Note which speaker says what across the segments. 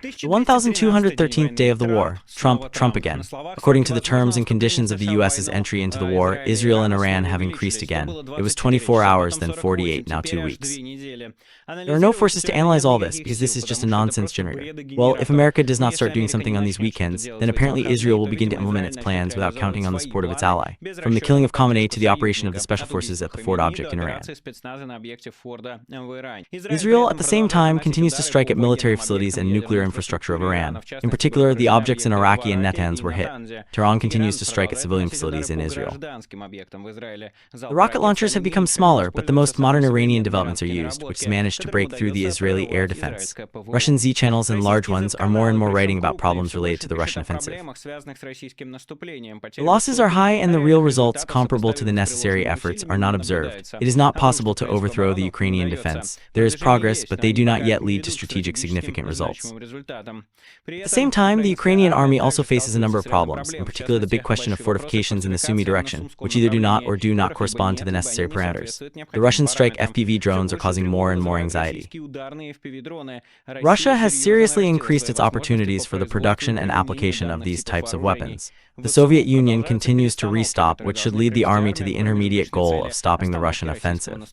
Speaker 1: The 1213th day of the war, Trump again. According to the terms and conditions of the U.S.'s entry into the war, Israel and Iran have increased again. It was 24 hours, then 48, now 2 weeks. There are no forces to analyze all this, because this is just a nonsense generator. Well, if America does not start doing something on these weekends, then apparently Israel will begin to implement its plans without counting on the support of its ally. From the killing of Khomeini to the operation of the special forces at the Fordow object in Iran. Israel, at the same time, continues to strike at military facilities and nuclear infrastructure of Iran. In particular, the objects in Arak and Natanz were hit. Tehran continues to strike at civilian facilities in Israel. The rocket launchers have become smaller, but the most modern Iranian developments are used, which has managed to break through the Israeli air defense. Russian Z channels and large ones are more and more writing about problems related to the Russian offensive. The losses are high and the real results comparable to the necessary efforts are not observed. It is not possible to overthrow the Ukrainian defense. There is progress, but they do not yet lead to strategic significant results. At the same time, the Ukrainian army also faces a number of problems, in particular the big question of fortifications in the Sumy direction, which either do not or do not correspond to the necessary parameters. The Russian strike FPV drones are causing more and more anxiety. Russia has seriously increased its opportunities for the production and application of these types of weapons. The Soviet Union continues to restock, which should lead the army to the intermediate goal of stopping the Russian offensive.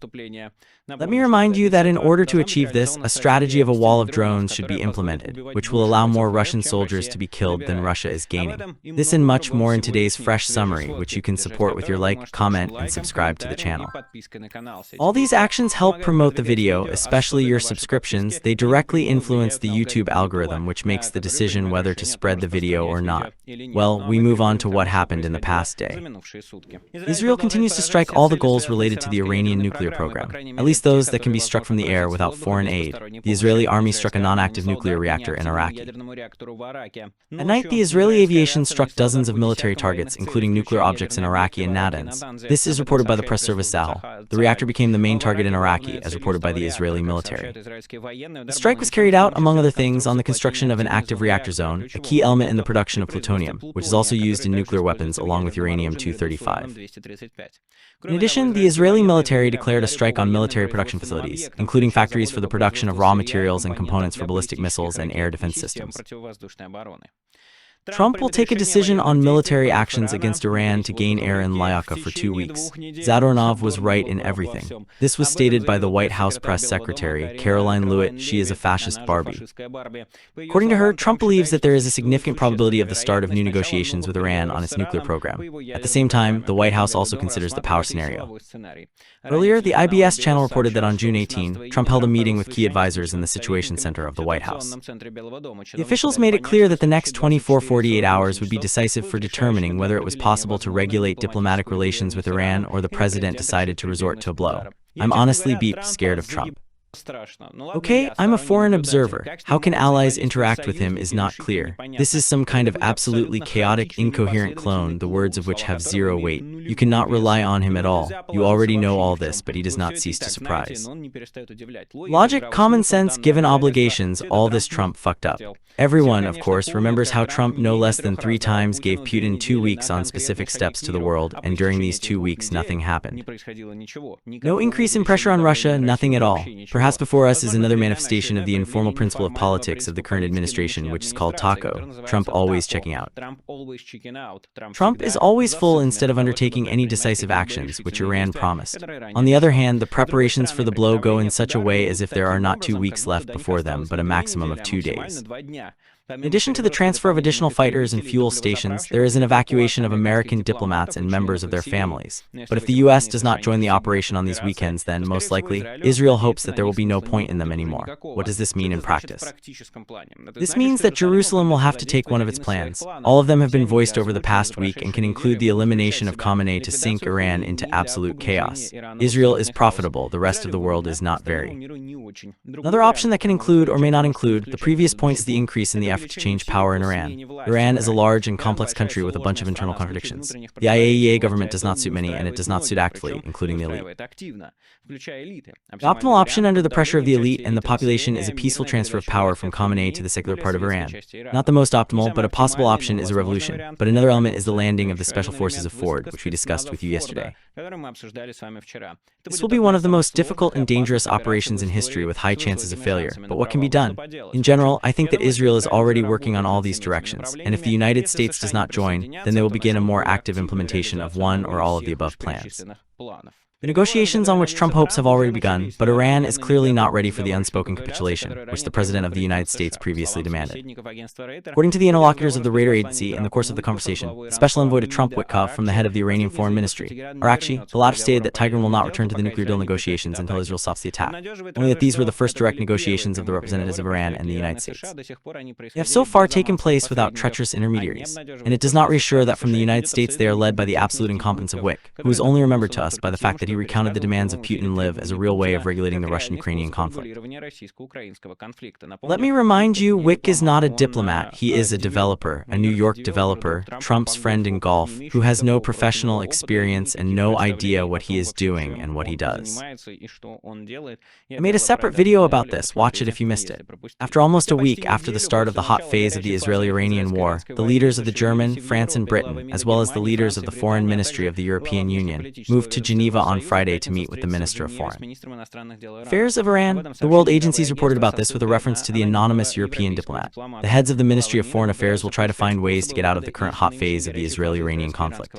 Speaker 1: Let me remind you that in order to achieve this, a strategy of a wall of drones should be implemented, which will allow more Russian soldiers to be killed than Russia is gaining. This and much more in today's fresh summary, which you can support with your like, comment, and subscribe to the channel. All these actions help promote the video, especially your subscriptions. They directly influence the YouTube algorithm, which makes the decision whether to spread the video or not. Well, we move on to what happened in the past day. Israel continues to strike all the goals related to the Iranian nuclear program, at least those that can be struck from the air without foreign aid. The Israeli army struck a non-active nuclear reactor in Iraq. At night, the Israeli aviation struck dozens of military targets, including nuclear objects in Arak and Natanz. This is reported by the press service Sahel. The reactor became the main target in Arak, as reported by the Israeli military. The strike was carried out, among other things, on the construction of an active reactor zone, a key element in the production of plutonium, which is also used in nuclear weapons along with uranium-235. In addition, the Israeli military declared a strike on military production facilities, including factories for the production of raw materials and components for ballistic missiles and air defense systems. Trump will take a decision on military actions against Iran to gain air in Lawlessness for 2 weeks. Zadornov was right in everything. This was stated by the White House press secretary, Caroline Lewitt. She is a fascist Barbie. According to her, Trump believes that there is a significant probability of the start of new negotiations with Iran on its nuclear program. At the same time, the White House also considers the power scenario. Earlier, the IBS channel reported that on June 18, Trump held a meeting with key advisors in the Situation Center of the White House. The officials made it clear that the next 48 hours would be decisive for determining whether it was possible to regulate diplomatic relations with Iran or the president decided to resort to a blow. I'm honestly scared of Trump. Okay, I'm a foreign observer. How can allies interact with him is not clear. This is some kind of absolutely chaotic, incoherent clone, the words of which have zero weight. You cannot rely on him at all. You already know all this, but he does not cease to surprise. Logic, common sense, given obligations, all this Trump fucked up. Everyone, of course, remembers how Trump no less than 3 times gave Putin 2 weeks on specific steps to the world, and during these 2 weeks nothing happened. No increase in pressure on Russia, nothing at all. Perhaps before us is another manifestation of the informal principle of politics of the current administration, which is called taco, Trump always checking out. Trump is always full instead of undertaking any decisive actions, which Iran promised. On the other hand, the preparations for the blow go in such a way as if there are not 2 weeks left before them, but a maximum of 2 days. In addition to the transfer of additional fighters and fuel stations, there is an evacuation of American diplomats and members of their families. But if the U.S. does not join the operation on these weekends, then, most likely, Israel hopes that there will be no point in them anymore. What does this mean in practice? This means that Jerusalem will have to take one of its plans. All of them have been voiced over the past week and can include the elimination of Khomeini to sink Iran into absolute chaos. Israel is profitable, the rest of the world is not very. Another option that can include or may not include the previous points is the increase in the effort to change power in Iran. Iran is a large and complex country with a bunch of internal contradictions. The IAEA government does not suit many, and it does not suit actively, including the elite. The optimal option under the pressure of the elite and the population is a peaceful transfer of power from Khomeini to the secular part of Iran. Not the most optimal, but a possible option is a revolution. But another element is the landing of the special forces of Ford, which we discussed with you yesterday. This will be one of the most difficult and dangerous operations in history with high chances of failure. But what can be done? In general, I think that Israel is already working on all these directions, and if the United States does not join, then they will begin a more active implementation of one or all of the above plans. The negotiations on which Trump hopes have already begun, but Iran is clearly not ready for the unspoken capitulation, which the President of the United States previously demanded. According to the interlocutors of the radar agency in the course of the conversation, the special envoy to Trump, Witkoff, from the head of the Iranian Foreign Ministry, Arakchi, the latter stated that Tehran will not return to the nuclear deal negotiations until Israel stops the attack, only that these were the first direct negotiations of the representatives of Iran and the United States. They have so far taken place without treacherous intermediaries, and it does not reassure that from the United States they are led by the absolute incompetence of Wick, who is only remembered to us by the fact that he recounted the demands of Putin and Liv as a real way of regulating the Russian-Ukrainian conflict. Let me remind you, Wick is not a diplomat, he is a developer, a New York developer, Trump's friend in golf, who has no professional experience and no idea what he is doing and what he does. I made a separate video about this, watch it if you missed it. After almost a week after the start of the hot phase of the Israeli-Iranian war, the leaders of the German, France and Britain, as well as the leaders of the Foreign Ministry of the European Union, moved to Geneva on Friday to meet with the Minister of Foreign Affairs of Iran. The world agencies reported about this with a reference to the anonymous European diplomat. The heads of the Ministry of Foreign Affairs will try to find ways to get out of the current hot phase of the Israeli-Iranian conflict.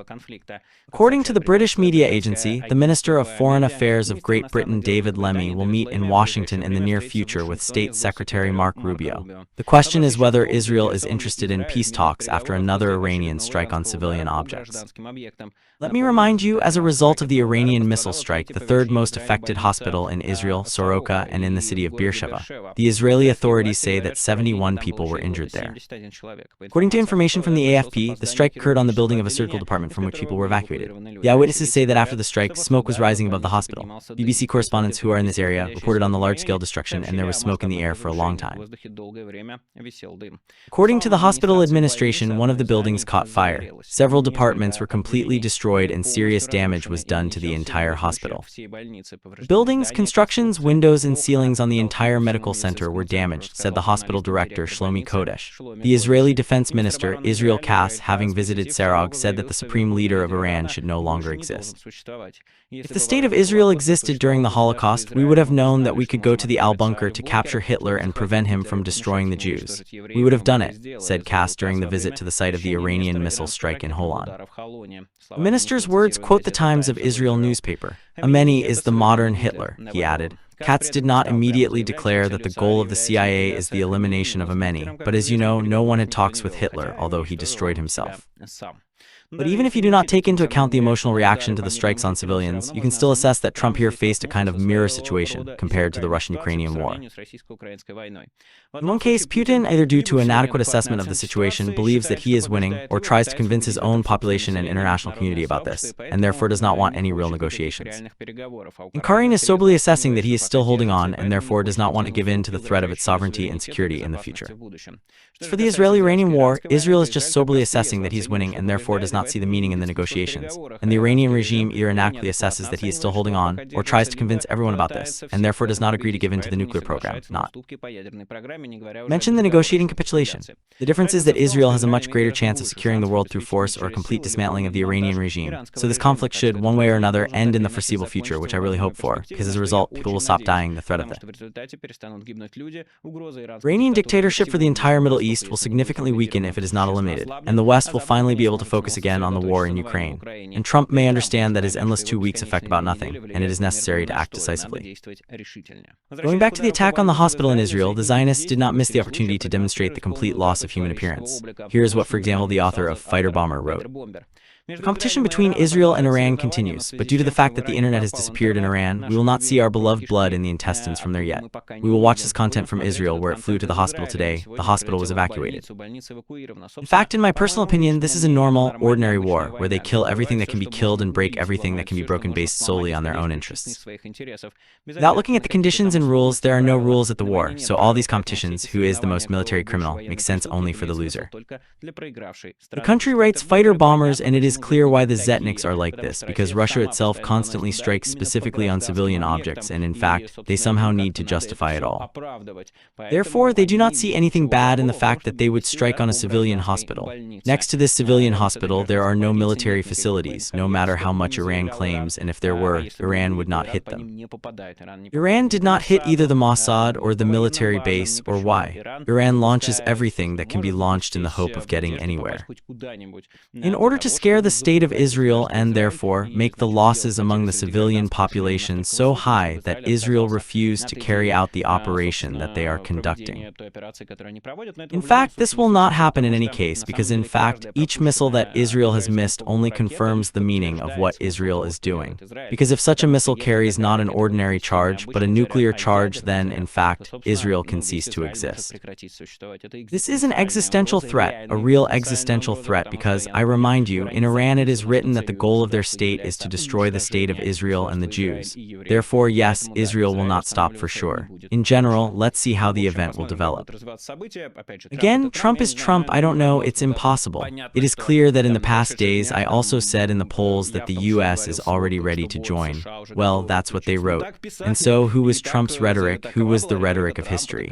Speaker 1: According to the British media agency, the Minister of Foreign Affairs of Great Britain, David Lemmy, will meet in Washington in the near future with State Secretary Mark Rubio. The question is whether Israel is interested in peace talks after another Iranian strike on civilian objects. Let me remind you, as a result of the Iranian missile strike, the third most affected hospital in Israel, Soroka, and in the city of Beersheba, the Israeli authorities say that 71 people were injured there. According to information from the AFP, the strike occurred on the building of a surgical department from which people were evacuated. The eyewitnesses say that after the strike, smoke was rising above the hospital. BBC correspondents who are in this area reported on the large-scale destruction, and there was smoke in the air for a long time. According to the hospital administration, one of the buildings caught fire. Several departments were completely destroyed and serious damage was done to the entire hospital. Buildings, constructions, windows, and ceilings on the entire medical center were damaged, said the hospital director Shlomi Kodesh. The Israeli Defense Minister, Israel Katz, having visited Sarog, said that the supreme leader of Iran should no longer exist. If the state of Israel existed during the Holocaust, we would have known that we could go to the Al-Bunker to capture Hitler and prevent him from destroying the Jews. We would have done it, said Katz during the visit to the site of the Iranian missile strike in Holon. The minister's words quote the Times of Israel newspaper. Khomeini is the modern Hitler, he added. Katz did not immediately declare that the goal of the CIA is the elimination of Khomeini, but as you know, no one had talks with Hitler, although he destroyed himself. But even if you do not take into account the emotional reaction to the strikes on civilians, you can still assess that Trump here faced a kind of mirror situation compared to the Russian-Ukrainian war. In one case, Putin, either due to inadequate assessment of the situation, believes that he is winning, or tries to convince his own population and international community about this, and therefore does not want any real negotiations. And Karin is soberly assessing that he is still holding on, and therefore does not want to give in to the threat of its sovereignty and security in the future. As for the Israeli-Iranian war, Israel is just soberly assessing that he's winning, and therefore does not see the meaning in the negotiations, and the Iranian regime either inaccurately assesses that he is still holding on, or tries to convince everyone about this, and therefore does not agree to give in to the nuclear program, not. Mention the negotiating capitulation. The difference is that Israel has a much greater chance of securing the world through force or a complete dismantling of the Iranian regime, so this conflict should, one way or another, end in the foreseeable future, which I really hope for, because as a result, people will stop dying the threat of it. Iranian dictatorship for the entire Middle East will significantly weaken if it is not eliminated, and the West will finally be able to focus again on the war in Ukraine. And Trump may understand that his endless 2 weeks affect about nothing, and it is necessary to act decisively. Going back to the attack on the hospital in Israel, the Zionists did not miss the opportunity to demonstrate the complete loss of human appearance. Here is what, for example, the author of Fighter Bomber wrote. The competition between Israel and Iran continues, but due to the fact that the internet has disappeared in Iran, we will not see our beloved blood in the intestines from there yet. We will watch this content from Israel, where it flew to the hospital today. The hospital was evacuated. In fact, in my personal opinion, this is a normal, ordinary war, where they kill everything that can be killed and break everything that can be broken based solely on their own interests. Without looking at the conditions and rules, there are no rules at the war, so all these competitions, who is the most military criminal, make sense only for the loser. The country writes fighter bombers, and it is clear why the Zetniks are like this, because Russia itself constantly strikes specifically on civilian objects, and in fact, they somehow need to justify it all. Therefore, they do not see anything bad in the fact that they would strike on a civilian hospital. Next to this civilian hospital, there are no military facilities, no matter how much Iran claims, and if there were, Iran would not hit them. Iran did not hit either the Mossad or the military base, or why. Iran launches everything that can be launched in the hope of getting anywhere. In order to scare the state of Israel and therefore make the losses among the civilian population so high that Israel refused to carry out the operation that they are conducting. In fact, this will not happen in any case, because in fact, each missile that Israel has missed only confirms the meaning of what Israel is doing. Because if such a missile carries not an ordinary charge, but a nuclear charge, then, in fact, Israel can cease to exist. This is an existential threat, a real existential threat, because, I remind you, in Iran it is written that the goal of their state is to destroy the state of Israel and the Jews. Therefore, yes, Israel will not stop for sure. In general, let's see how the event will develop. Again, Trump is Trump. I don't know, it's impossible. It is clear that in the past days I also said in the polls that the US is already ready to join. Well, that's what they wrote. And so, who was Trump's rhetoric? Who was the rhetoric of history?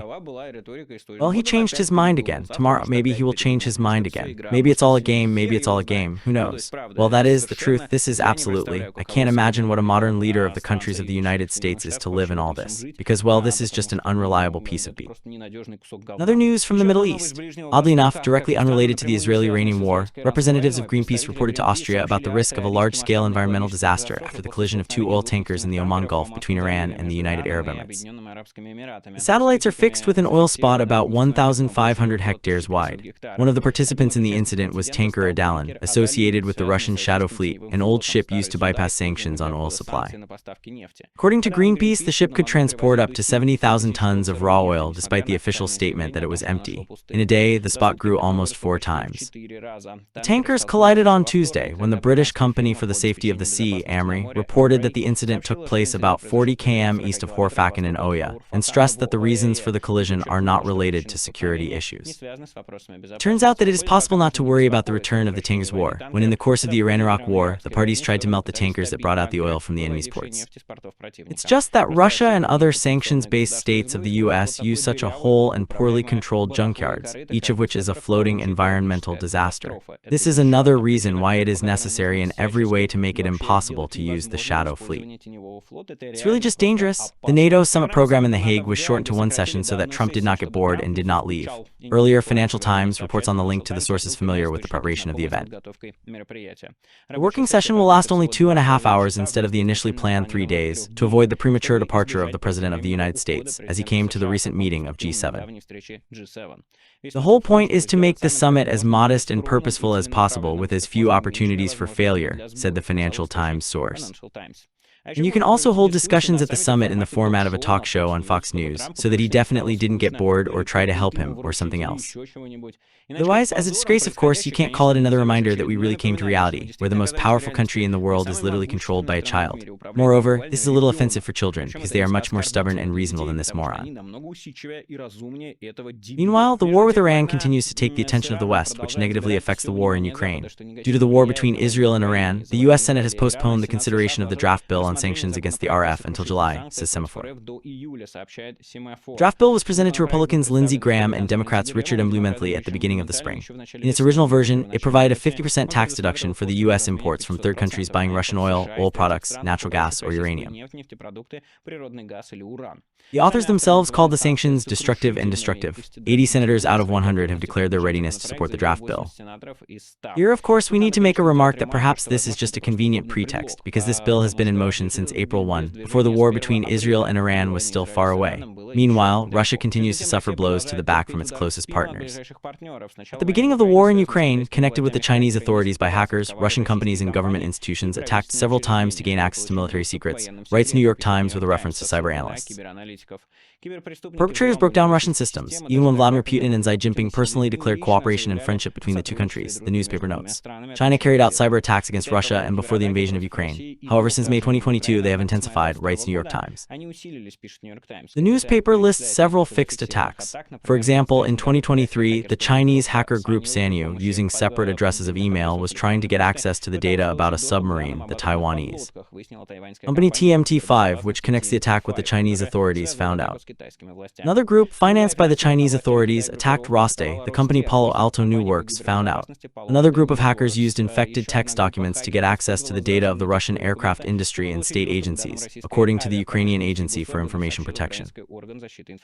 Speaker 1: Well, he changed his mind again. Tomorrow, maybe he will change his mind again. Maybe it's all a game, maybe it's all a game. Who knows? Well, that is the truth. This is absolutely. I can't imagine what a modern leader of the countries of the United States is to live in all this. Because, well, this is just an unreliable piece of beef. Another news from the Middle East. Oddly enough, directly unrelated to the Israeli-Iranian war, representatives of Greenpeace reported to Austria about the risk of a large-scale environmental disaster after the collision of two oil tankers in the Oman Gulf between Iran and the United Arab Emirates. The satellites are fixed with an oil spot about 1,500 hectares wide. One of the participants in the incident was tanker Adalin, associated with the Russian Shadow Fleet, an old ship used to bypass sanctions on oil supply. According to Greenpeace, the ship could transport up to 70,000 tons of raw oil, despite the official statement that it was empty. In a day, the spot grew almost 4 times. The tankers collided on Tuesday when the British Company for the Safety of the Sea, AMRI, reported that the incident took place about 40 km east of Horfaken in Oya, and stressed that the reasons for the collision are not related to security issues. It turns out that it is possible not to worry about the return of the tankers' war, when in the course of the Iran-Iraq war, the parties tried to melt the tankers that brought out the oil from the enemy's ports. It's just that Russia and other sanctions-based states of the US use such a whole and poorly controlled junkyards, each of which is a floating environmental disaster. This is another reason why it is necessary in every way to make it impossible to use the Shadow Fleet. It's really just dangerous. The NATO summit program in The Hague was shortened to one session so that Trump did not get bored and did not leave. Earlier, Financial Times reports on the link to the sources familiar with the preparation of the event. The working session will last only 2.5 hours instead of the initially planned 3 days, to avoid the premature departure of the President of the United States, as he came to the recent meeting of G7. The whole point is to make the summit as modest and purposeful as possible with as few opportunities for failure, said the Financial Times source. And you can also hold discussions at the summit in the format of a talk show on Fox News, so that he definitely didn't get bored or try to help him, or something else. Otherwise, as a disgrace, of course, you can't call it another reminder that we really came to reality, where the most powerful country in the world is literally controlled by a child. Moreover, this is a little offensive for children, because they are much more stubborn and reasonable than this moron. Meanwhile, the war with Iran continues to take the attention of the West, which negatively affects the war in Ukraine. Due to the war between Israel and Iran, the US Senate has postponed the consideration of the draft bill on sanctions against the RF until July, says Semaphore. Draft bill was presented to Republicans Lindsey Graham and Democrats Richard M. Blumenthal at the beginning of the spring. In its original version, it provided a 50% tax deduction for the U.S. imports from third countries buying Russian oil products, natural gas, or uranium. The authors themselves called the sanctions destructive and destructive. 80 senators out of 100 have declared their readiness to support the draft bill. Here, of course, we need to make a remark that perhaps this is just a convenient pretext, because this bill has been in motion action since April 1, before the war between Israel and Iran was still far away. Meanwhile, Russia continues to suffer blows to the back from its closest partners. At the beginning of the war in Ukraine, connected with the Chinese authorities by hackers, Russian companies and government institutions attacked several times to gain access to military secrets, writes New York Times with a reference to cyber analysts. Perpetrators broke down Russian systems, even when Vladimir Putin and Xi Jinping personally declared cooperation and friendship between the two countries, the newspaper notes. China carried out cyber attacks against Russia and before the invasion of Ukraine. However, since May 2022, they have intensified, writes New York Times. The newspaper lists several fixed attacks. For example, in 2023, the Chinese hacker group Sanyu, using separate addresses of email, was trying to get access to the data about a submarine, the Taiwanese. Company TMT5, which connects the attack with the Chinese authorities, found out. Another group, financed by the Chinese authorities, attacked Roste, the company Palo Alto New Works, found out. Another group of hackers used infected text documents to get access to the data of the Russian aircraft industry and state agencies, according to the Ukrainian Agency for Information Protection.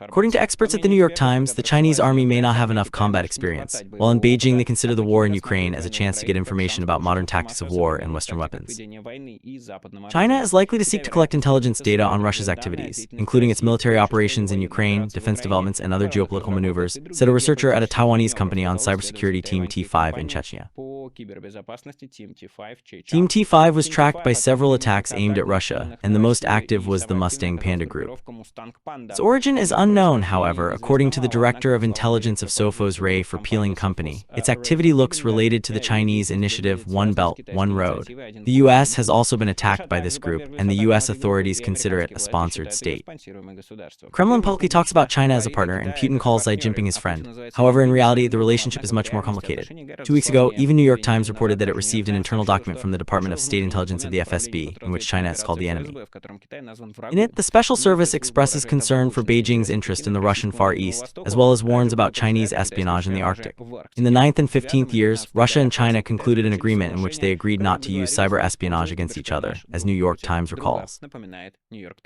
Speaker 1: According to experts at the New York Times, the Chinese army may not have enough combat experience, while in Beijing they consider the war in Ukraine as a chance to get information about modern tactics of war and Western weapons. China is likely to seek to collect intelligence data on Russia's activities, including its military operations in Ukraine, defense developments, and other geopolitical maneuvers, said a researcher at a Taiwanese company on cybersecurity Team T5 in Chechnya. Team T5 was tracked by several attacks aimed at Russia, and the most active was the Mustang Panda Group. Its origin is unknown, however, according to the director of intelligence of Sophos Ray for Peeling Company. Its activity looks related to the Chinese initiative One Belt, One Road. The U.S. has also been attacked by this group, and the U.S. authorities consider it a sponsored state. Kremlin publicly talks about China as a partner, and Putin calls Xi Jinping his friend. However, in reality, the relationship is much more complicated. 2 weeks ago, even New York Times reported that it received an internal document from the Department of State Intelligence of the FSB, in which China is called the enemy. In it, the Special Service expresses concern for Beijing's interest in the Russian Far East, as well as warns about Chinese espionage in the Arctic. In the 9th and 15th years, Russia and China concluded an agreement in which they agreed not to use cyber espionage against each other, as New York Times recalls.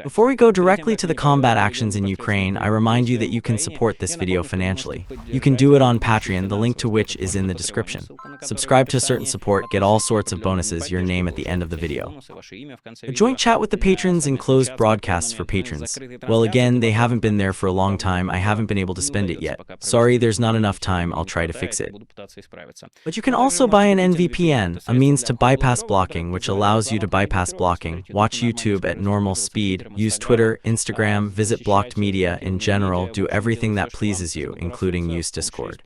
Speaker 1: Before we go directly to the combat actions in Ukraine, I remind you that you can support this video financially. You can do it on Patreon, the link to which is in the description. Subscribe to a certain support, get all sorts of bonuses, your name at the end of the video. A joint chat with the patrons and closed broadcasts for patrons. Well, again, they haven't been there for a long time. I haven't been able to spend it yet. Sorry, there's not enough time. I'll try to fix it. But you can also buy an NVPN, a means to bypass blocking, which allows you to bypass blocking, watch YouTube at normal speed, use Twitter, Instagram, visit blocked media, in general, do everything that pleases you, including use Discord.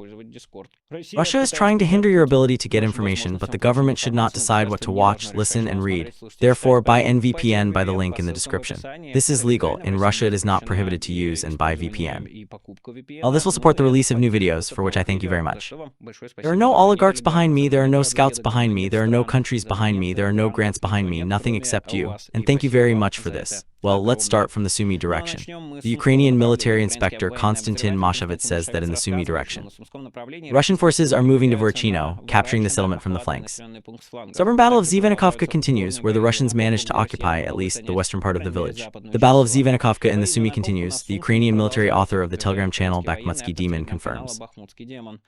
Speaker 1: Russia is trying to hinder your ability to get information, but the government should not decide what to watch, listen, and read. Therefore, buy NVPN by the link in the description. This is legal. In Russia, it is not prohibited to use and buy VPN. All this will support the release of new videos, for which I thank you very much. There are no oligarchs behind me, there are no scouts behind me, there are no countries behind me, there are no grants behind me, nothing except you. And thank you very much for this. Well, let's start from the Sumy direction. The Ukrainian military inspector Konstantin Mashevitz says that in the Sumy direction, Russian forces are moving to Vorchino, capturing the settlement from the flanks. Stubborn battle of Zivanikovka continues, where the Russians managed to occupy at least the western part of the village. The battle of Zivanikovka in the Sumy continues, the Ukrainian military author of the Telegram channel Bakhmutsky Demon confirms.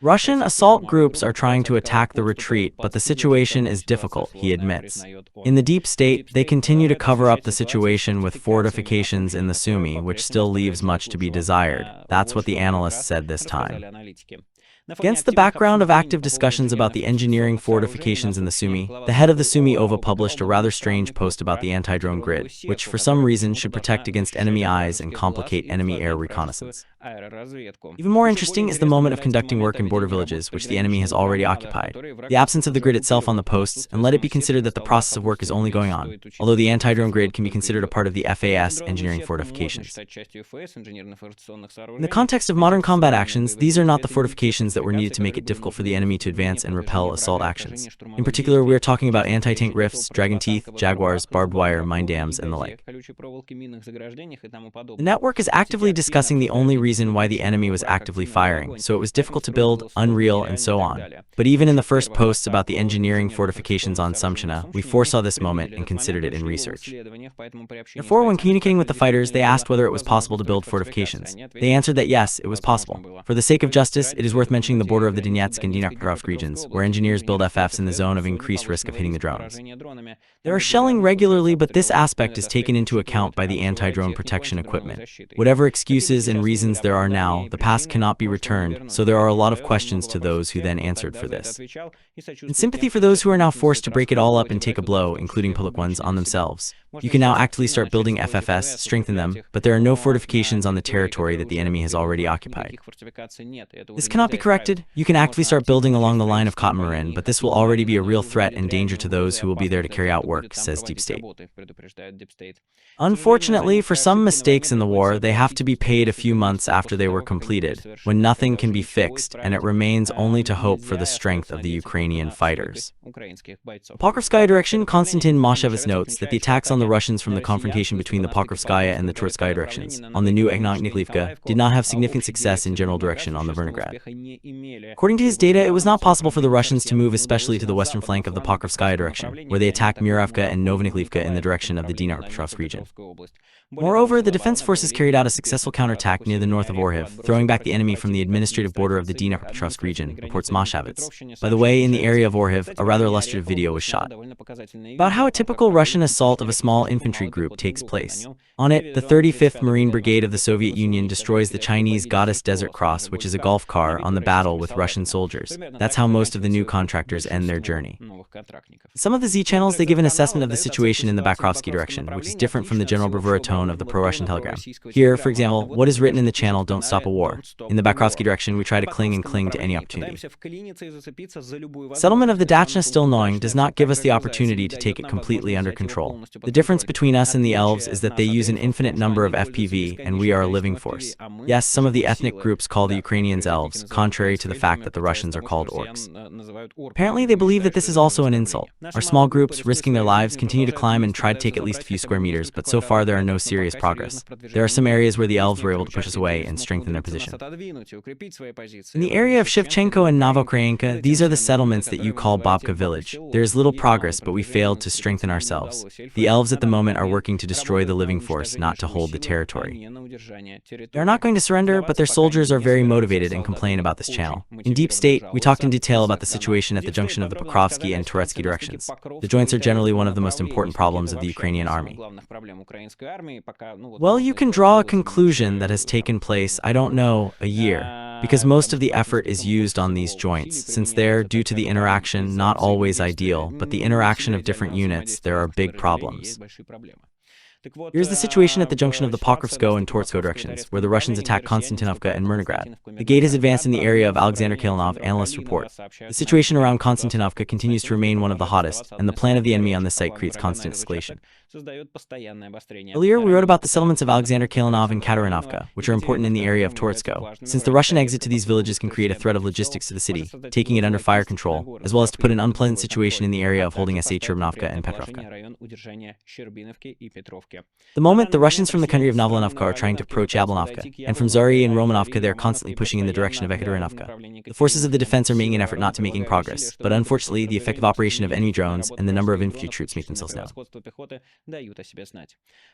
Speaker 1: Russian assault groups are trying to attack the retreat, but the situation is difficult, he admits. In the deep state, they continue to cover up the situation with fortifications in the Sumy, which still leaves much to be desired. That's what the analysts said this time. Against the background of active discussions about the engineering fortifications in the Sumy, the head of the Sumy OVA published a rather strange post about the anti-drone grid, which for some reason should protect against enemy eyes and complicate enemy air reconnaissance. Even more interesting is the moment of conducting work in border villages, which the enemy has already occupied. The absence of the grid itself on the posts, and let it be considered that the process of work is only going on, although the anti-drone grid can be considered a part of the FAS engineering fortifications. In the context of modern combat actions, these are not the fortifications that were needed to make it difficult for the enemy to advance and repel assault actions. In particular, we are talking about anti-tank rifts, dragon teeth, jaguars, barbed wire, mine dams, and the like. The network is actively discussing the only reason why the enemy was actively firing, so it was difficult to build, unreal, and so on. But even in the first posts about the engineering fortifications on Sumchina, we foresaw this moment and considered it in research. Therefore, when communicating with the fighters, they asked whether it was possible to build fortifications. They answered that yes, it was possible. For the sake of justice, it is worth mentioning approaching the border of the Donetsk and Dnipropetrovsk regions, where engineers build FFs in the zone of increased risk of hitting the drones. There are shelling regularly, but this aspect is taken into account by the anti-drone protection equipment. Whatever excuses and reasons there are now, the past cannot be returned, so there are a lot of questions to those who then answered for this. In sympathy for those who are now forced to break it all up and take a blow, including public ones, on themselves. You can now actively start building FFS, strengthen them, but there are no fortifications on the territory that the enemy has already occupied. This cannot be corrected. You can actively start building along the line of Khomeini, but this will already be a real threat and danger to those who will be there to carry out work, says Deep State. Unfortunately, for some mistakes in the war, they have to be paid a few months after they were completed, when nothing can be fixed, and it remains only to hope for the strength of the Ukrainian fighters. Pokrovskaya direction, Konstantin Mashevitz notes that the attacks on the Russians from the confrontation between the Pokrovskaya and the Torets directions, on the new Nikhlivka, did not have significant success in general direction on the Volgograd. According to his data, it was not possible for the Russians to move especially to the western flank of the Pokrovskaya direction, where they attacked Muravka and Novnikhlivka in the direction of the Dnipropetrovsk region. Moreover, the defense forces carried out a successful counterattack near the north of Orhiv, throwing back the enemy from the administrative border of the Dnipropetrovsk region, reports Mashevitz. By the way, in the area of Orhiv, a rather illustrative video was shot about how a typical Russian assault of a small infantry group takes place. On it, the 35th Marine Brigade of the Soviet Union destroys the Chinese Goddess Desert Cross, which is a golf car, on the battle with Russian soldiers. That's how most of the new contractors end their journey. Some of the Z channels, they give an assessment of the situation in the Pokrovsky direction, which is different from the general bravura tone of the pro-Russian telegram. Here, for example, what is written in the channel, "Don't stop a war." In the Pokrovsky direction, we try to cling to any opportunity. Settlement of the Dachna still gnawing does not give us the opportunity to take it completely under control. The difference between us and the elves is that they use an infinite number of FPV, and we are a living force. Yes, some of the ethnic groups call the Ukrainians elves, contrary to the fact that the Russians are called orcs. Apparently, they believe that this is also an insult. Our small groups, risking their lives, continue to climb and try to take at least a few square meters, but so far there are no serious progress. There are some areas where the elves were able to push us away and strengthen their position. In the area of Shevchenko and Novokrainka, these are the settlements that you call Babka village. There is little progress, but we failed to strengthen ourselves. The elves at the moment are working to destroy the living force, not to hold the territory. They are not going to surrender, but their soldiers are very motivated and complain about this channel. In Deep State, we talked in detail about the situation at the junction of the Pokrovsky and Toretsky directions. The joints are generally one of the most important problems of the Ukrainian army. Well, you can draw a conclusion that has taken place, I don't know, a year, because most of the effort is used on these joints, since they're, due to the interaction, not always ideal, but the interaction of different units, there are big problems. Here's the situation at the junction of the Pokrovsko and Tortsko directions, where the Russians attack Konstantinovka and Mirnograd. The gate has advanced in the area of Alexander Kalinov, analysts report. The situation around Konstantinovka continues to remain one of the hottest, and the plan of the enemy on this site creates constant escalation. Earlier, we wrote about the settlements of Alexander Kalinov and Katarinovka, which are important in the area of Tortsko, since the Russian exit to these villages can create a threat of logistics to the city, taking it under fire control, as well as to put an unpleasant situation in the area of holding SA Cherbanovka and Petrovka. The moment, the Russians from the country of Novolanovka are trying to approach Yablanovka, and from Zari and Romanovka they are constantly pushing in the direction of Ekaterinovka. The forces of the defense are making an effort not to make progress, but unfortunately the effective operation of enemy drones and the number of infantry troops make themselves known.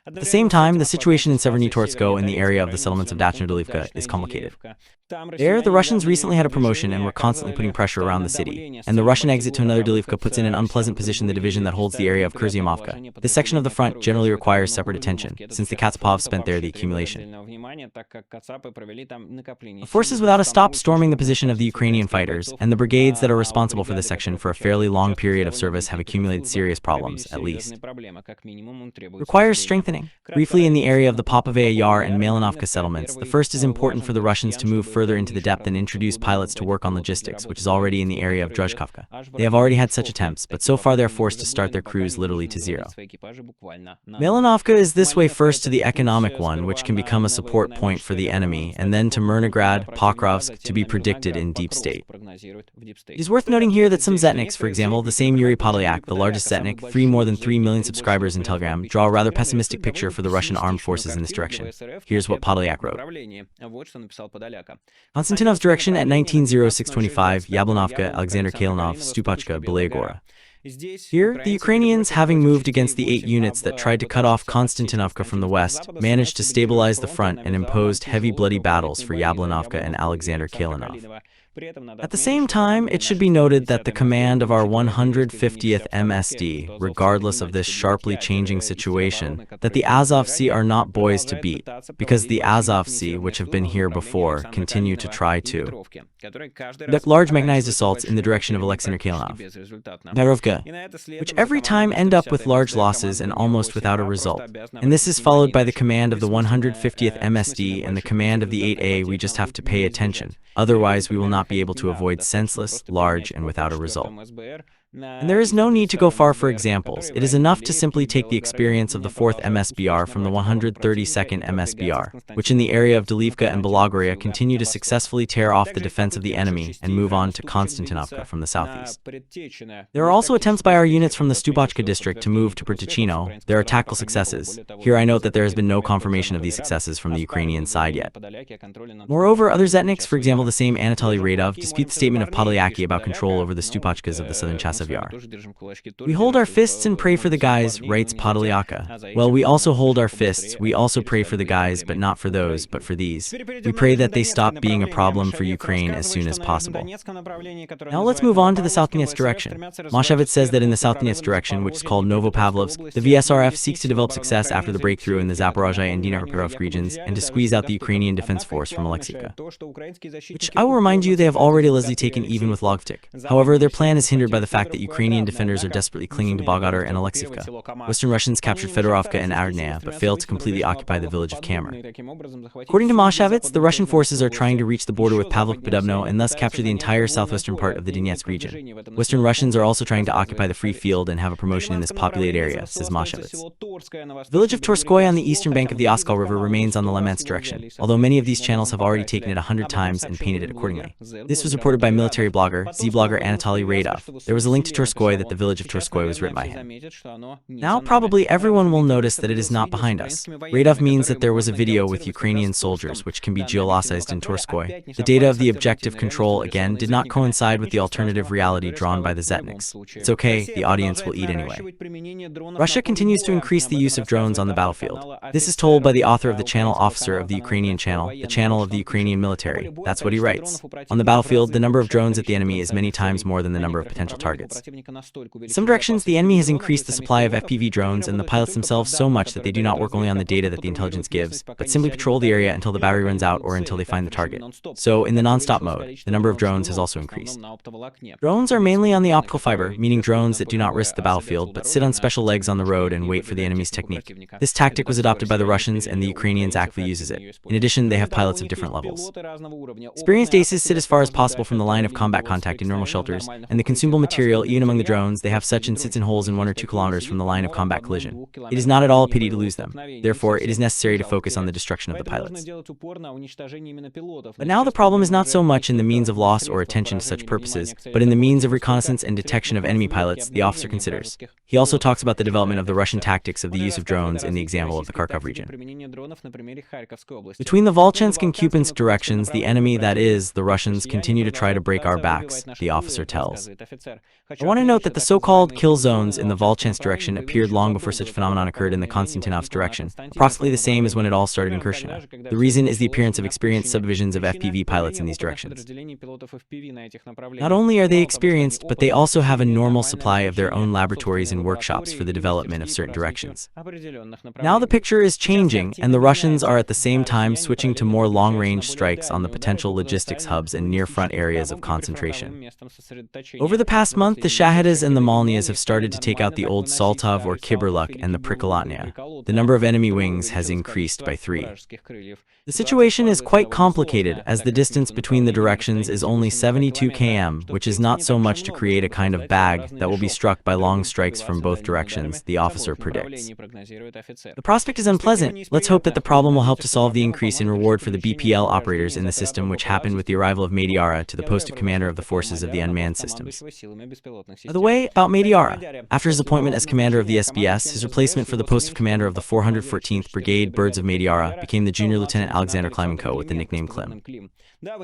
Speaker 1: At the same time, the situation in Severny Tortsko in the area of the settlements of Dachno-Dolivka is complicated. There, the Russians recently had a promotion and were constantly putting pressure around the city, and the Russian exit to another Dolivka puts in an unpleasant position the division that holds the area of Kurzyamovka. This section of the front generally requires separate attention, since the Katsapov spent there the accumulation. The forces without a stop storming the position of the Ukrainian fighters, and the brigades that are responsible for this section for a fairly long period of service have accumulated serious problems, at least. Requires strengthening. Briefly, in the area of the Popavaya Yar and Malinovka settlements, the first is important for the Russians to move further into the depth and introduce pilots to work on logistics, which is already in the area of Druzhkovka. They have already had such attempts, but so far they are forced to start their crews literally to zero. Malinovka is this way first to the economic one, which can become a support point for the enemy, and then to Mirnograd, Pokrovsk, to be predicted in Deep State. It is worth noting here that some Zetniks, for example, the same Yuri Podolyak, the largest Zetnik, more than 3 million subscribers in Telegram, draw a rather pessimistic picture for the Russian armed forces in this direction. Here's what Podolyak wrote. Konstantinov's direction at 190625, Yablanovka, Alexander Kalinov, Stupachka, Belayagora. Here, the Ukrainians, having moved against the 8 units that tried to cut off Konstantinovka from the west, managed to stabilize the front and imposed heavy bloody battles for Yablanovka and Alexander Kalinov. At the same time, it should be noted that the command of our 150th MSD, regardless of this sharply changing situation, that the Azov Sea are not boys to beat, because the Azov Sea, which have been here before, continue to try to conduct large mechanized assaults in the direction of Alexander Kalinov, which every time end up with large losses and almost without a result. And this is followed by the command of the 150th MSD and the command of the 8A. We just have to pay attention, otherwise we will not be able to avoid senseless, large, and without a result. And there is no need to go far for examples. It is enough to simply take the experience of the 4th MSBR from the 132nd MSBR, which in the area of Delivka and Belogorye continue to successfully tear off the defense of the enemy and move on to Konstantinovka from the southeast. There are also attempts by our units from the Stubochka district to move to Pertichino. There are tactical successes. Here I note that there has been no confirmation of these successes from the Ukrainian side yet. Moreover, other Zetniks, for example the same Anatoly Radov, dispute the statement of Podolyaka about control over the Stupochkas of the southern Chasiv Yar. We hold our fists and pray for the guys, writes Podolyaka. Well, we also hold our fists, we also pray for the guys, but not for those, but for these. We pray that they stop being a problem for Ukraine as soon as possible. Now let's move on to the South Donetsk direction. Mashevitz says that in the South Donetsk direction, which is called Novopavlovsk, the VSRF seeks to develop success after the breakthrough in the Zaporozhye and Dnipropetrovsk regions and to squeeze out the Ukrainian defense force from Alexivka, which I will remind you they have already largely taken even with Logvtik. However, their plan is hindered by the fact that Ukrainian defenders are desperately clinging to Bogodar and Alexivka. Western Russians captured Fedorovka and Ardnaya, but failed to completely occupy the village of Kamer. According to Mashevitz, the Russian forces are trying to reach the border with Pavlik-Podubno and thus capture the entire southwestern part of the Donetsk region. Western Russians are also trying to occupy the free field and have a promotion in this populated area, says Mashevitz. The village of Torskoye on the eastern bank of the Oskal River remains on the Lemansk direction, although many of these channels have already taken it 100 times and painted it accordingly. This was reported by military blogger, Z-blogger Anatoly Radov. There was a link to Torskoye that the village of Torskoye was written by him. Now probably everyone will notice that it is not behind us. Radov means that there was a video with Ukrainian soldiers which can be geolocized in Torskoye. The data of the objective control again did not coincide with the alternative reality drawn by the Zetniks. It's okay, the audience will eat anyway. Russia continues to increase the use of drones on the battlefield. This is told by the author of the channel officer of the Ukrainian channel, the channel of the Ukrainian military. That's what he writes. On the battlefield, the number of drones at the enemy is many times more than the number of potential targets. In some directions, the enemy has increased the supply of FPV drones and the pilots themselves so much that they do not work only on the data that the intelligence gives, but simply patrol the area until the battery runs out or until they find the target. So, in the non-stop mode, the number of drones has also increased. Drones are mainly on the optical fiber, meaning drones that do not risk the battlefield but sit on special legs on the road and wait for the enemy's technique. This tactic was adopted by the Russians and the Ukrainians actively uses it. In addition, they have pilots of different levels. Experienced aces sit as far as possible from the line of combat contact in normal shelters, and the consumable material, even among the drones, they have such and sits in holes in 1 or 2 kilometers from the line of combat collision. It is not at all a pity to lose them. Therefore, it is necessary to focus on the destruction of the pilots. But now the problem is not so much in the means of loss or attention to such purposes, but in the means of reconnaissance and detection of enemy pilots, the officer considers. He also talks about the development of the Russian tactics of the use of drones in the example of the Kharkov region. Between the Volchansk and Kupiansk directions, the enemy, that is, the Russians, continue to try to break our backs, the officer tells. I want to note that the so-called kill zones in the Volchansk direction appeared long before such phenomenon occurred in the Konstantinovsk direction, approximately the same as when it all started in Kherson. The reason is the appearance of experienced subdivisions of FPV pilots in these directions. Not only are they experienced, but they also have a normal supply of their own laboratories and workshops for the development of certain directions. Now the picture is changing, and the Russians are at the same time switching to more long-range strikes on the potential logistics hubs and near-front areas of concentration. Over the past month, the Shahedas and the Malnias have started to take out the old Saltov or Kiberluk and the Prikolotnia. The number of enemy wings has increased by 3. The situation is quite complicated, as the distance between the directions is only 72 km, which is not so much to create a kind of bag that will be struck by long strikes from both directions, the officer predicts. The prospect is unpleasant. Let's hope that the problem will help to solve the increase in reward for the BPL operators in the system, which happened with the arrival of Madiara to the post of commander of the forces of the unmanned systems. By the way, about Madiara, after his appointment as commander of the SBS, his replacement for the post of commander of the 414th Brigade Birds of Madiara became the junior lieutenant Alexander Klimenko with the nickname Klim.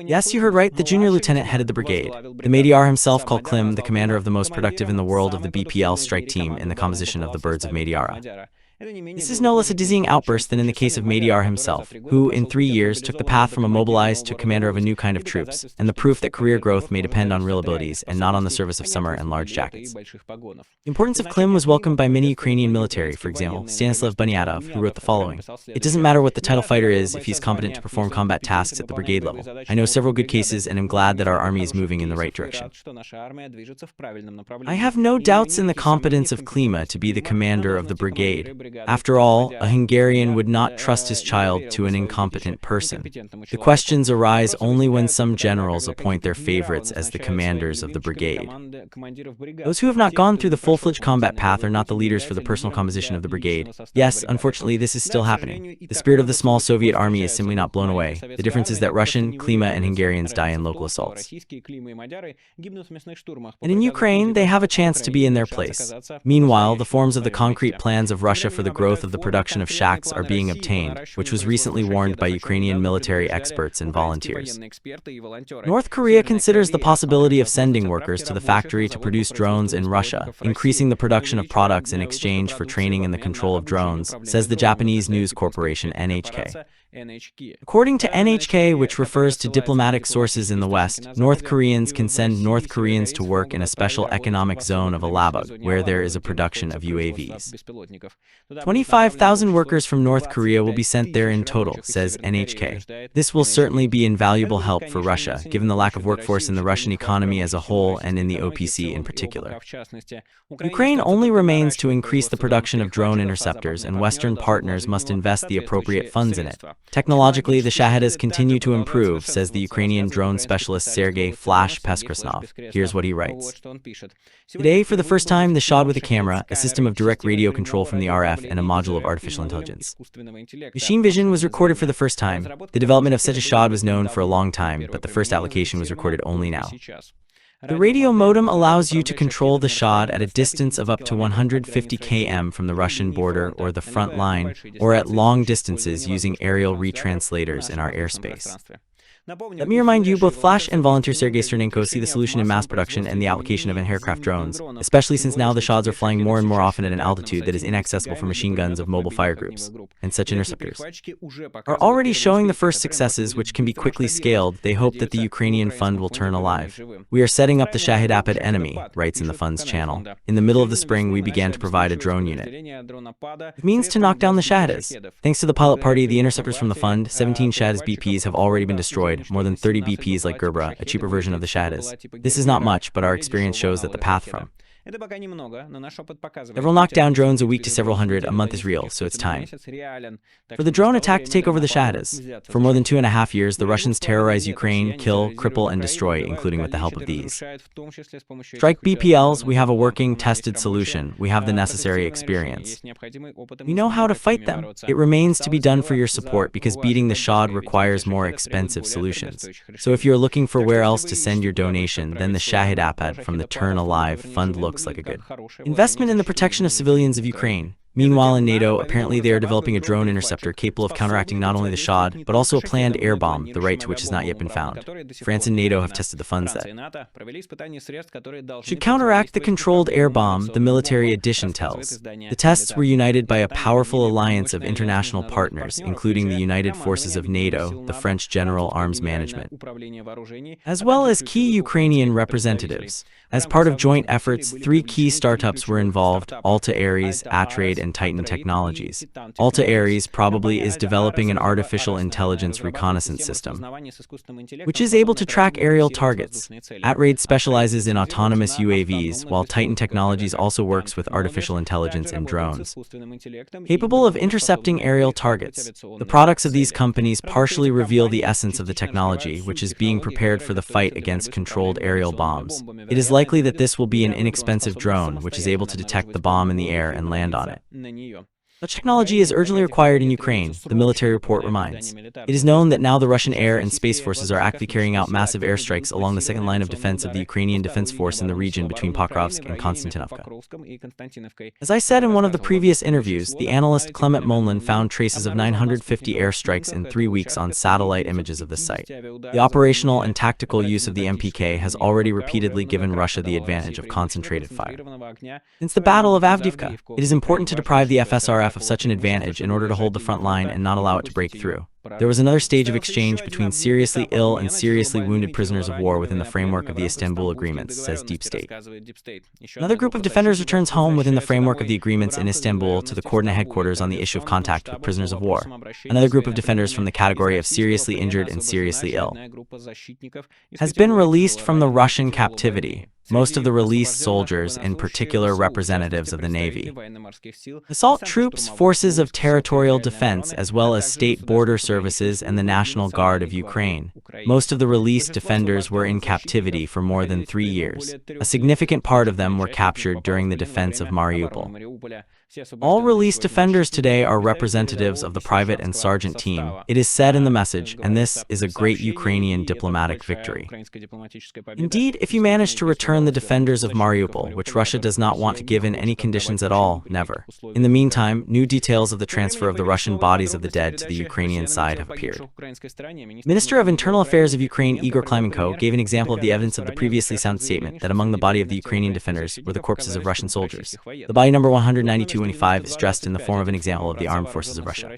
Speaker 1: Yes, you heard right, the junior lieutenant headed the brigade. The Madiar himself called Klim the commander of the most productive in the world of the BPL strike team in the composition of the Birds of Madiara. This is no less a dizzying outburst than in the case of Madiyar himself, who, in 3 years, took the path from a mobilized to commander of a new kind of troops, and the proof that career growth may depend on real abilities and not on the service of summer and large jackets. The importance of Klim was welcomed by many Ukrainian military, for example, Stanislav Bunyatov, who wrote the following: "It doesn't matter what the title fighter is if he's competent to perform combat tasks at the brigade level. I know several good cases and am glad that our army is moving in the right direction." I have no doubts in the competence of Klima to be the commander of the brigade. After all, a Hungarian would not trust his child to an incompetent person. The questions arise only when some generals appoint their favorites as the commanders of the brigade. Those who have not gone through the full-fledged combat path are not the leaders for the personal composition of the brigade. Yes, unfortunately, this is still happening. The spirit of the small Soviet army is simply not blown away. The difference is that Russian, Klima, and Hungarians die in local assaults. And in Ukraine, they have a chance to be in their place. Meanwhile, the forms of the concrete plans of Russia for the growth of the production of shacks are being obtained, which was recently warned by Ukrainian military experts and volunteers. North Korea considers the possibility of sending workers to the factory to produce drones in Russia, increasing the production of products in exchange for training in the control of drones, says the Japanese news corporation NHK. According to NHK, which refers to diplomatic sources in the West, North Koreans can send North Koreans to work in a special economic zone of Alabug, where there is a production of UAVs. 25,000 workers from North Korea will be sent there in total, says NHK. This will certainly be invaluable help for Russia, given the lack of workforce in the Russian economy as a whole and in the OPC in particular. Ukraine only remains to increase the production of drone interceptors, and Western partners must invest the appropriate funds in it. Technologically, the Shahedas continue to improve, says the Ukrainian drone specialist Sergei Flash Peskrasnov. Here's what he writes. Today, for the first time, the Shahd with a camera, a system of direct radio control from the RF, and a module of artificial intelligence. Machine vision was recorded for the first time. The development of such a Shahd was known for a long time, but the first application was recorded only now. The radio modem allows you to control the Shahd at a distance of up to 150 km from the Russian border or the front line, or at long distances using aerial retranslators in our airspace. Let me remind you, both Flash and volunteer Sergei Sternenko see the solution in mass production and the application of aircraft drones, especially since now the Shahds are flying more and more often at an altitude that is inaccessible for machine guns of mobile fire groups, and such interceptors are already showing the first successes which can be quickly scaled. They hope that the Ukrainian fund will turn alive. "We are setting up the Shahid Apad enemy," writes in the fund's channel. "In the middle of the spring, we began to provide a drone unit. It means to knock down the Shahedas. Thanks to the pilot party, the interceptors from the fund, 17 Shahedas BPs have already been destroyed, more than 30 BPs like Gerbera, a cheaper version of the Shahedas. This is not much, but our experience shows that the path from several knockdown drones a week to several hundred a month is real, so it's time for the drone attack to take over the Shahedas. For more than 2.5 years, the Russians terrorize Ukraine, kill, cripple, and destroy, including with the help of these strike BPLs. We have a working, tested solution. We have the necessary experience. We know how to fight them. It remains to be done for your support, because beating the Shahd requires more expensive solutions. So if you're looking for where else to send your donation, then the Shahid Apad from the Turn Alive fund looks like a good investment in the protection of civilians of Ukraine. Meanwhile, in NATO, apparently they are developing a drone interceptor capable of counteracting not only the Shahd, but also a planned air bomb, the right to which has not yet been found. France and NATO have tested the funds that should counteract the controlled air bomb, the military edition tells. The tests were united by a powerful alliance of international partners, including the United Forces of NATO, the French General Arms Management, as well as key Ukrainian representatives. As part of joint efforts, 3 key startups were involved: Alta Ares, Atrade, and Titan Technologies. Alta Ares probably is developing an artificial intelligence reconnaissance system, which is able to track aerial targets. Atrade specializes in autonomous UAVs, while Titan Technologies also works with artificial intelligence and drones, capable of intercepting aerial targets. The products of these companies partially reveal the essence of the technology, which is being prepared for the fight against controlled aerial bombs. It is likely that this will be an inexpensive drone, which is able to detect the bomb in the air and land on it. Such technology is urgently required in Ukraine, the military report reminds. It is known that now the Russian air and space forces are actively carrying out massive airstrikes along the second line of defense of the Ukrainian defense force in the region between Pokrovsk and Konstantinovka. As I said in one of the previous interviews, the analyst Clement Monlin found traces of 950 airstrikes in 3 weeks on satellite images of the site. The operational and tactical use of the MPK has already repeatedly given Russia the advantage of concentrated fire. Since the Battle of Avdiivka, it is important to deprive the FSRF photograph of such an advantage in order to hold the front line and not allow it to break through. There was another stage of exchange between seriously ill and seriously wounded prisoners of war within the framework of the Istanbul Agreements, says Deep State. Another group of defenders returns home within the framework of the agreements in Istanbul to the coordinate headquarters on the issue of contact with prisoners of war. Another group of defenders from the category of seriously injured and seriously ill has been released from the Russian captivity. Most of the released soldiers, in particular representatives of the Navy, assault troops, forces of territorial defense, as well as state border services and the National Guard of Ukraine. Most of the released defenders were in captivity for more than 3 years. A significant part of them were captured during the defense of Mariupol. All released defenders today are representatives of the private and sergeant team, it is said in the message, and this is a great Ukrainian diplomatic victory. Indeed, if you manage to return the defenders of Mariupol, which Russia does not want to give in any conditions at all, never. In the meantime, new details of the transfer of the Russian bodies of the dead to the Ukrainian side have appeared. Minister of Internal Affairs of Ukraine Igor Klimenko gave an example of the evidence of the previously sound statement that among the body of the Ukrainian defenders were the corpses of Russian soldiers. The body number 192 is dressed in the form of an example of the armed forces of Russia.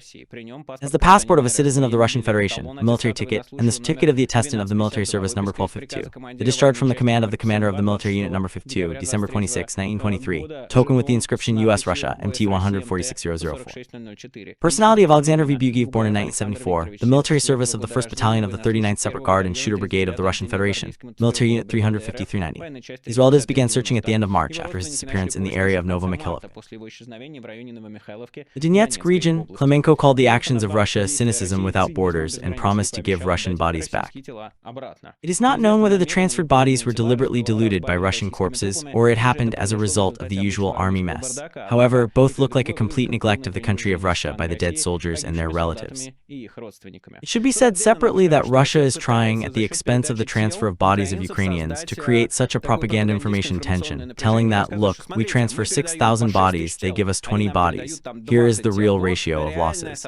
Speaker 1: As the passport of a citizen of the Russian Federation, a military ticket, and the certificate of the attestant of the military service number 1252, the discharge from the command of the commander of the military unit number 52, December 26, 1923, token with the inscription U.S. Russia, MT 146,004. Personality of Alexander V. Bugiev, born in 1974, the military service of the 1st Battalion of the 39th Separate Guard and Shooter Brigade of the Russian Federation, military unit 350-390. His relatives began searching at the end of March after his disappearance in the area of Novomikhailovka. The Donetsk region, Klimenko called the actions of Russia cynicism without borders and promised to give Russian bodies back. It is not known whether the transferred bodies were deliberately diluted by Russian corpses or it happened as a result of the usual army mess. However, both look like a complete neglect of the country of Russia by the dead soldiers and their relatives. It should be said separately that Russia is trying, at the expense of the transfer of bodies of Ukrainians, to create such a propaganda information tension, telling that, look, we transfer 6,000 bodies, they give us 20 bodies. Here is the real ratio of losses.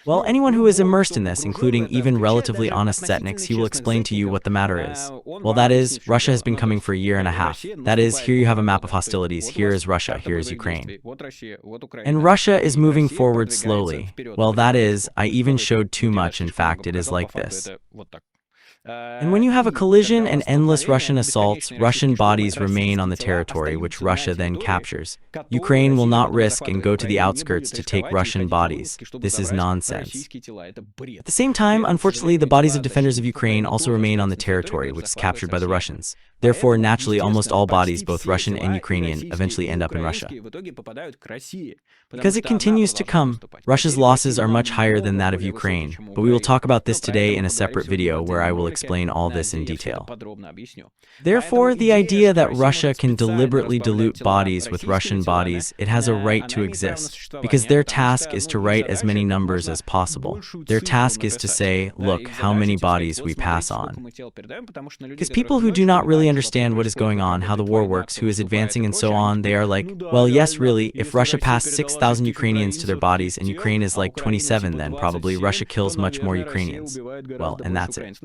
Speaker 1: Well, anyone who is immersed in this, including even relatively honest Zetniks, he will explain to you what the matter is. Well, that is, Russia has been coming for a year and a half. That is, here you have a map of hostilities, here is Russia, here is Ukraine. And Russia is moving forward slowly. Well, that is, I even showed too much, in fact, it is like this. And when you have a collision and endless Russian assaults, Russian bodies remain on the territory which Russia then captures. Ukraine will not risk and go to the outskirts to take Russian bodies. This is nonsense. At the same time, unfortunately, the bodies of defenders of Ukraine also remain on the territory which is captured by the Russians. Therefore, naturally, almost all bodies, both Russian and Ukrainian, eventually end up in Russia. Because it continues to come, Russia's losses are much higher than that of Ukraine, but we will talk about this today in a separate video where I will explain all this in detail. Therefore, the idea that Russia can deliberately dilute bodies with Russian bodies, it has a right to exist, because their task is to write as many numbers as possible. Their task is to say, look, how many bodies we pass on. Because people who do not really understand what is going on, how the war works, who is advancing and so on, they are like, well, yes, really, if Russia passed 6,000 Ukrainians to their bodies and Ukraine is like 27, then probably Russia kills much more Ukrainians. Well, and that's it.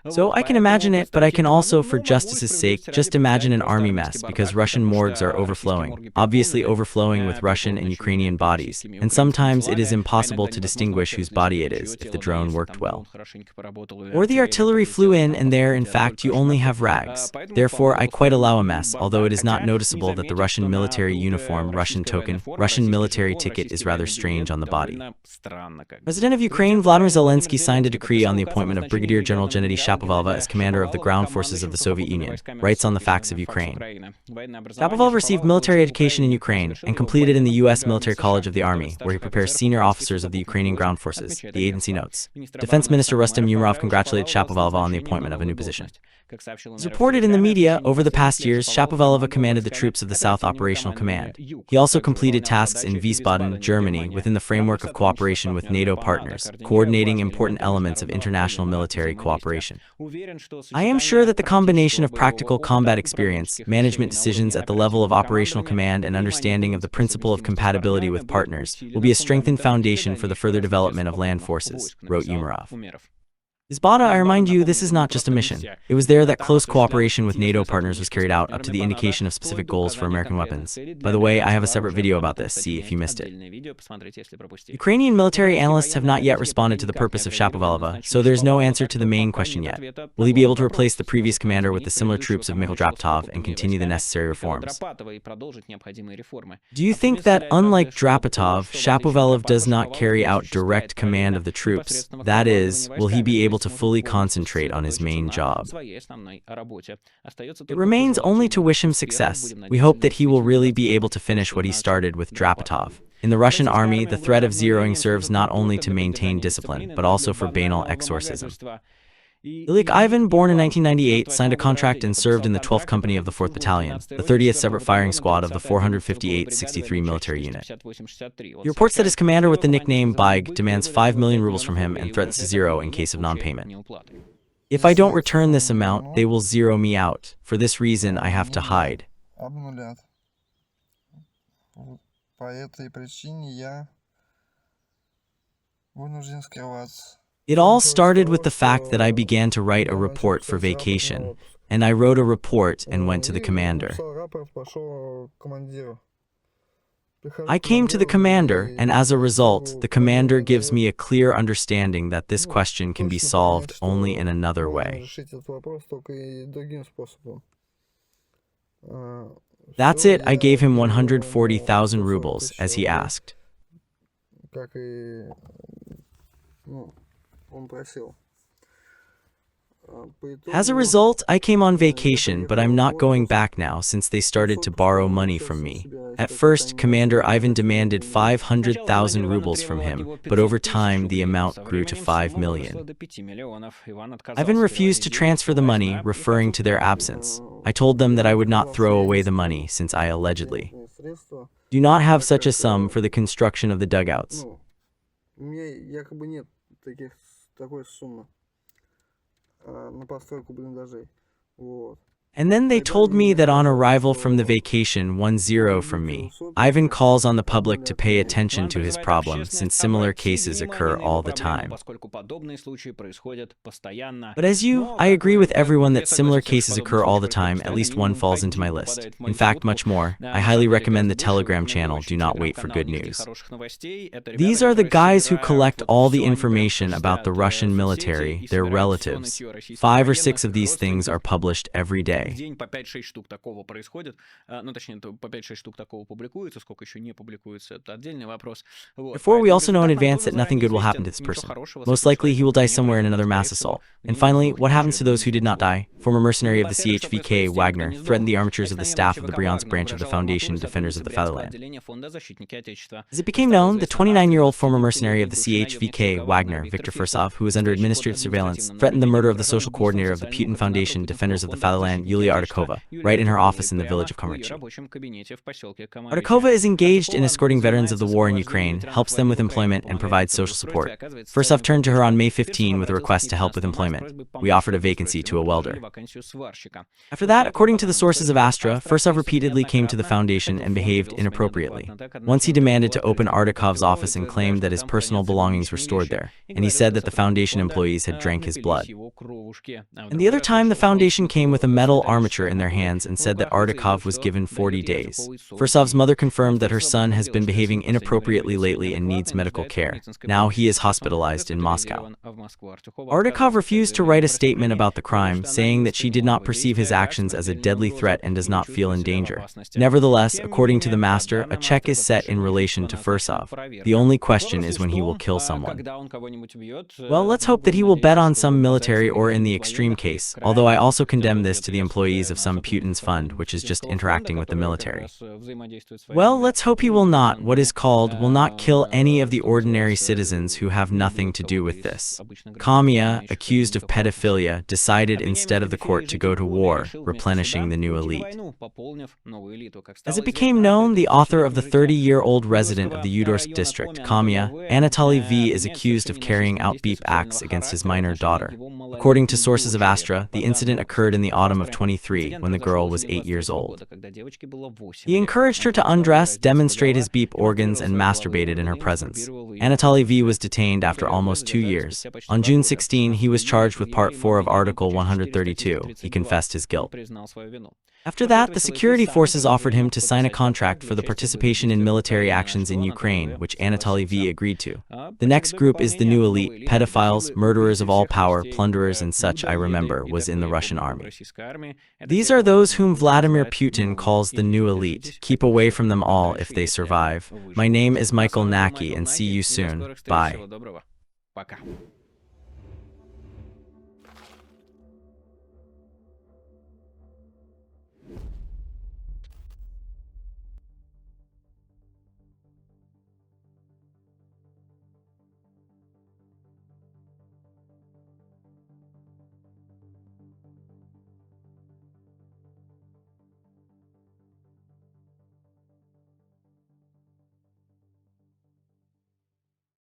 Speaker 1: So I can imagine it, but I can also, for justice's sake, just imagine an army mess, because Russian morgues are overflowing, obviously overflowing with Russian and Ukrainian bodies, and sometimes it is impossible to distinguish whose body it is if the drone worked well. Or the artillery flew in and there, in fact, you only have rags. Therefore, I quite allow a mess, although it is not noticeable that the Russian military uniform, Russian token, Russian military ticket is rather strange on the body. President of Ukraine Vladimir Zelensky signed a decree on the appointment of Brigadier General Gennady Shapovalov as commander of the ground forces of the Soviet Union, writes on the facts of Ukraine. Shapovalov received military education in Ukraine and completed in the U.S. Military College of the Army, where he prepares senior officers of the Ukrainian ground forces, the agency notes. Defense Minister Rustem Umerov congratulated Shapovalov on the appointment of a new position. As reported in the media, over the past years, Shapovalov commanded the troops of the South Operational Command. He also completed tasks in Wiesbaden, Germany, within the framework of cooperation with NATO partners, coordinating important elements of international military cooperation. I am sure that the combination of practical combat experience, management decisions at the level of operational command, and understanding of the principle of compatibility with partners will be a strengthened foundation for the further development of land forces, wrote Umerov. Zbada, I remind you, this is not just a mission. It was there that close cooperation with NATO partners was carried out up to the indication of specific goals for American weapons. By the way, I have a separate video about this, see if you missed it. Ukrainian military analysts have not yet responded to the purpose of Shapovalova, so there's no answer to the main question yet. Will he be able to replace the previous commander with the similar troops of Mikhail Drapatov and continue the necessary reforms? Do you think that, unlike Drapatov, Shapovalov does not carry out direct command of the troops? That is, will he be able to fully concentrate on his main job? It remains only to wish him success. We hope that he will really be able to finish what he started with Drapatov. In the Russian army, the threat of zeroing serves not only to maintain discipline, but also for banal exorcism. Ilyich Ivan, born in 1998, signed a contract and served in the 12th Company of the 4th Battalion, the 30th Separate Firing Squad of the 458th-63 Military Unit. He reports that his commander with the nickname Baig demands 5 million rubles from him and threatens to zero in case of non-payment. If I don't return this amount, they will zero me out. For this reason, I have to hide. It all started with the fact that I began to write a report for vacation, and I wrote a report and went to the commander. I came to the commander, and as a result, the commander gives me a clear understanding that this question can be solved only in another way. That's it, I gave him 140,000 rubles, as he asked. As a result, I came on vacation, but I'm not going back now since they started to borrow money from me. At first, Commander Ivan demanded 500,000 rubles from him, but over time the amount grew to 5 million. Ivan refused to transfer the money, referring to their absence. I told them that I would not throw away the money since I allegedly do not have such a sum for the construction of the dugouts. And then they told me that on arrival from the vacation 1-0 from me, Ivan calls on the public to pay attention to his problem since similar cases occur all the time. But I agree with everyone that similar cases occur all the time, at least one falls into my list. In fact, much more. I highly recommend the Telegram channel, Do Not Wait for Good News. These are the guys who collect all the information about the Russian military, their relatives. 5 or 6 of these things are published every day.
Speaker 2: День по 5-6 штук такого происходит, ну точнее, по 5-6 штук такого публикуется, сколько еще не публикуется, это отдельный вопрос.
Speaker 1: Therefore, we also know in advance that nothing good will happen to this person. Most likely, he will die somewhere in another mass assault. And finally, what happens to those who did not die? Former mercenary of the CHVK, Wagner, threatened the armatures of the staff of the Bryansk branch of the Foundation Defenders of the Fatherland. As it became known, the 29-year-old former mercenary of the CHVK, Wagner, Viktor Fursov, who was under administrative surveillance, threatened the murder of the social coordinator of the Putin Foundation Defenders of the Fatherland, Yulia Ardakova, right in her office in the village of Khomeini. Ardakova is engaged in escorting veterans of the war in Ukraine, helps them with employment, and provides social support. Fursov turned to her on May 15 with a request to help with employment. We offered a vacancy to a welder. After that, according to the sources of Astra, Fursov repeatedly came to the foundation and behaved inappropriately. Once he demanded to open Ardakov's office and claimed that his personal belongings were stored there, and he said that the foundation employees had drank his blood. And the other time, the foundation came with a metal armature in their hands and said that Ardakov was given 40 days. Fursov's mother confirmed that her son has been behaving inappropriately lately and needs medical care. Now he is hospitalized in Moscow. Ardakov refused to write a statement about the crime, saying that she did not perceive his actions as a deadly threat and does not feel in danger. Nevertheless, according to the master, a check is set in relation to Fursov. The only question is when he will kill someone. Well, let's hope that he will bet on some military or in the extreme case, although I also condemn this to the employees of some Putin's fund, which is just interacting with the military. Well, let's hope he will not kill any of the ordinary citizens who have nothing to do with this. Kamia, accused of pedophilia, decided instead of the court to go to war, replenishing the new elite. As it became known, the author of the 30-year-old resident of the Udorsk district, Kamia, Anatoly V, is accused of carrying out beep acts against his minor daughter. According to sources of Astra, the incident occurred in the autumn of 23 when the girl was 8 years old. He encouraged her to undress, demonstrate his beep organs, and masturbated in her presence. Anatoly V. was detained after almost 2 years. On June 16, he was charged with Part 4 of Article 132. He confessed his guilt. After that, the security forces offered him to sign a contract for the participation in military actions in Ukraine, which Anatoly V. agreed to. The next group is the new elite, pedophiles, murderers of all power, plunderers and such, I remember, was in the Russian army. These are those whom Vladimir Putin calls the new elite. Keep away from them all if they survive. My name is Michael Nacke and see you soon. Bye.